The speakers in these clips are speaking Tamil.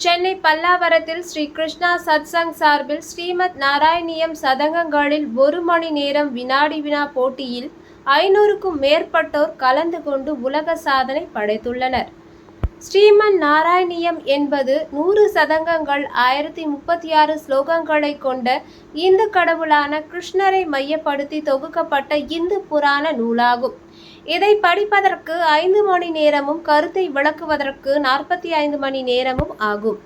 சென்னை பல்லாவரத்தில் ஸ்ரீ கிருஷ்ணா சத்சங் சார்பில் ஸ்ரீமத் நாராயணியம் சதங்கங்களில் 1 மணி நேரம் வினாடி வினா போட்டியில் 500க்கும் மேற்பட்டோர் கலந்து கொண்டு உலக சாதனை படைத்துள்ளனர். ஸ்ரீமன் நாராயணியம் என்பது 100 சதங்கங்கள் 1036 ஸ்லோகங்களை கொண்ட இந்து கடவுளான கிருஷ்ணரை மையப்படுத்தி தொகுக்கப்பட்ட இந்து புராண நூலாகும். இதை படிப்பதற்கு 5 மணி நேரமும் கருத்தை விளக்குவதற்கு 45 மணி நேரமும் ஆகும்.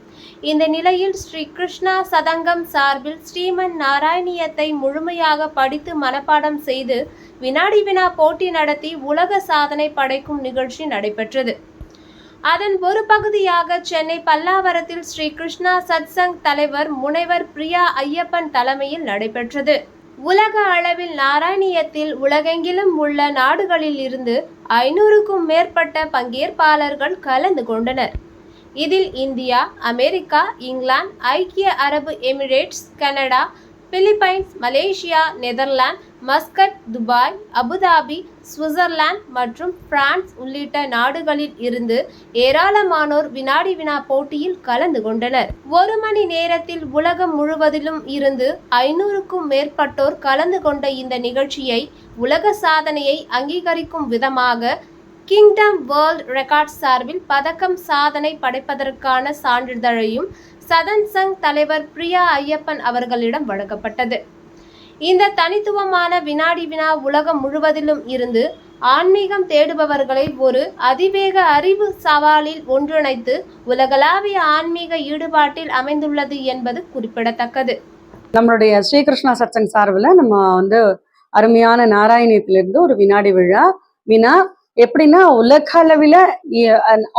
இந்த நிலையில் ஸ்ரீ கிருஷ்ணா சதங்கம் சார்பில் ஸ்ரீமன் நாராயணியத்தை முழுமையாக படித்து மனப்பாடம் செய்து வினாடி வினா போட்டி நடத்தி உலக சாதனை படைக்கும் நிகழ்ச்சி நடைபெற்றது. அதன் ஒரு பகுதியாக சென்னை பல்லாவரத்தில் ஸ்ரீ கிருஷ்ணா சத்சங் தலைவர் முனைவர் பிரியா ஐயப்பன் தலைமையில் நடைபெற்றது. உலக அளவில் நாராயணியத்தில் உலகெங்கிலும் உள்ள நாடுகளில் இருந்து 500க்கும் மேற்பட்ட பங்கேற்பாளர்கள் கலந்து கொண்டனர். இதில் இந்தியா, அமெரிக்கா, இங்கிலாந்து, ஐக்கிய அரபு Emirates, Canada, Philippines, Malaysia, Netherlands, Muscat, Dubai, Abu Dhabi, Switzerland மற்றும் பிரான்ஸ் உள்ளிட்ட நாடுகளில் இருந்து ஏராளமானோர் வினாடி வினா போட்டியில் கலந்து கொண்டனர். 1 மணி நேரத்தில் உலகம் முழுவதிலும் இருந்து 500க்கும் மேற்பட்டோர் கலந்து கொண்ட இந்த நிகழ்ச்சியை உலக சாதனையை அங்கீகரிக்கும் விதமாக கிங்டம் வேர்ல்ட் ரெக்கார்ட்ஸ் சார்பில் பதக்கம் சாதனை படைப்பதற்கான சான்றிதழையும் சதன்சங் தலைவர் பிரியா ஐயப்பன் அவர்களிடம் வழங்கப்பட்டது. இந்த தனித்துவமான வினாடி வினா உலகம் முழுவதிலும் இருந்து ஆன்மீகம் தேடுபவர்களை ஒரு அதிவேக அறிவு சவாலில் ஒன்றிணைத்து உலகளாவிய ஆன்மீக ஈடுபாட்டில் அமைந்துள்ளது என்பது குறிப்பிடத்தக்கது. நம்மளுடைய ஸ்ரீகிருஷ்ணா சத்சங் சார்பில் நம்ம அருமையான நாராயணியத்திலிருந்து ஒரு வினாடி வினா எப்படின்னா உலக அளவில்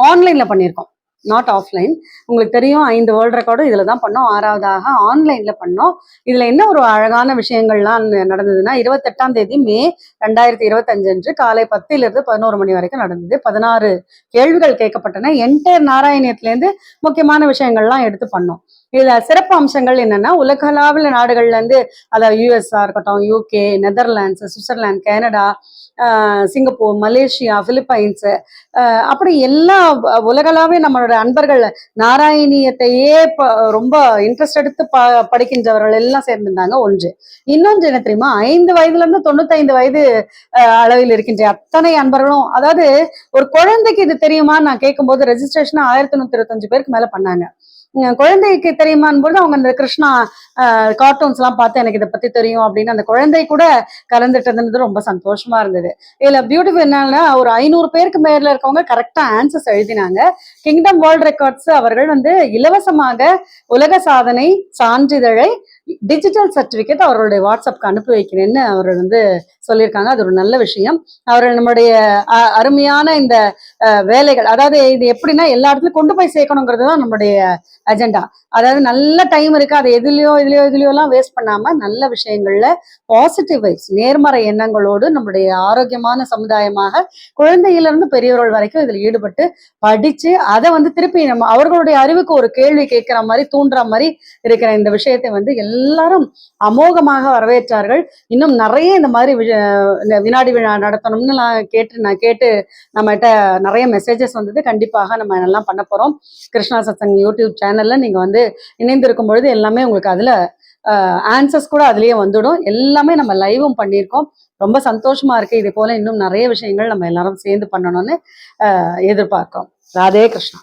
ஆன்லைன்ல பண்ணியிருக்கோம், நாட் ஆஃப்லைன். உங்களுக்கு தெரியும் 5 வேர்ல்ட் ரெக்கார்டும் இதில் தான் பண்ணோம். 6வதாக ஆன்லைனில் பண்ணோம். இதில் என்ன ஒரு அழகான விஷயங்கள்லாம் நடந்ததுன்னா 28ஆம் தேதி மே 2025 அன்று காலை 10லிருந்து 11 மணி வரைக்கும் நடந்தது. 16 கேள்விகள் கேட்கப்பட்டன. என்டையர் நாராயணியத்திலேருந்து முக்கியமான விஷயங்கள்லாம் எடுத்து பண்ணோம். இதில் சிறப்பு அம்சங்கள் என்னன்னா உலகளாவிய நாடுகள்லேருந்து, அதாவது யூஎஸ்ஆ இருக்கட்டும், UK, Netherlands, Switzerland, Canada, Singapore, Malaysia, Philippines, அப்படி எல்லா உலகளாவே நம்மளோட அன்பர்கள் நாராயணியத்தையே ரொம்ப இன்ட்ரெஸ்ட் எடுத்து படிக்கின்றவர்கள் எல்லாம் சேர்ந்திருந்தாங்க. ஒன்று. இன்னொன்று என்ன தெரியுமா, 5 வயதுல இருந்து 95 வயது அளவில் இருக்கின்ற அத்தனை அன்பர்களும், அதாவது ஒரு குழந்தைக்கு இது தெரியுமா நான் கேட்கும்போது ரெஜிஸ்ட்ரேஷன் 1125 பேருக்கு மேல பண்ணாங்க. குழந்தைக்கு தெரியுமான் போது அவங்க அந்த கிருஷ்ணா கார்ட்டூன்ஸ் எல்லாம் பார்த்து எனக்கு இதை பத்தி தெரியும் அப்படின்னு அந்த குழந்தை கூட கலந்துட்டதுன்றது ரொம்ப சந்தோஷமா இருந்தது. இதுல பியூட்டிஃபுல் என்னன்னா ஒரு 500 பேருக்கு மேல இருக்கவங்க கரெக்டா ஆன்சர்ஸ் எழுதினாங்க. கிங்டம் வேர்ல்ட் ரெக்கார்ட்ஸ் அவர்கள் இலவசமாக உலக சாதனை சான்றிதழை டிஜிட்டல் சர்டிபிகேட் அவர்களுடைய வாட்ஸ்அப்க்கு அனுப்பி வைக்கிறேன்னு அவர்கள் சொல்லியிருக்காங்க. அது ஒரு நல்ல விஷயம். அவர்கள் நம்முடைய அருமையான இந்த வேலைகள், அதாவது இது எப்படின்னா எல்லா இடத்துலயும் கொண்டு போய் சேர்க்கணுங்கிறது தான் நம்மளுடைய அஜெண்டா. அதாவது நல்ல டைம் இருக்கு, அதை எதுலயோ எல்லாம் வேஸ்ட் பண்ணாம நல்ல விஷயங்கள்ல பாசிட்டிவ் வைப்ஸ், நேர்மறை எண்ணங்களோடு நம்முடைய ஆரோக்கியமான சமுதாயமாக குழந்தையிலிருந்து பெரியவர்கள் வரைக்கும் இதில் ஈடுபட்டு படிச்சு அதை திருப்பி நம்ம அவர்களுடைய அறிவுக்கு ஒரு கேள்வி கேட்கிற மாதிரி தூண்டுற மாதிரி இருக்கிற இந்த விஷயத்தை எல்லாரும் அமோகமாக வரவேற்றார்கள். இன்னும் நிறைய இந்த மாதிரி வினாடி விழா நடத்தணும்னு நான் கேட்டு நம்மகிட்ட நிறைய மெசேஜஸ் வந்தது. கண்டிப்பாக நம்ம எல்லாம் பண்ண போறோம். கிருஷ்ணா சத்சங் யூடியூப் சேனல்ல நீங்க இணைந்திருக்கும் பொழுது எல்லாமே உங்களுக்கு அதுல ஆன்சர்ஸ் கூட அதுலயே வந்துடும். எல்லாமே நம்ம லைவும் பண்ணியிருக்கோம். ரொம்ப சந்தோஷமா இருக்கு. இதே போல இன்னும் நிறைய விஷயங்கள் நம்ம எல்லாரும் சேர்ந்து பண்ணணும்னு எதிர்பார்க்கிறோம். ராதே கிருஷ்ணா.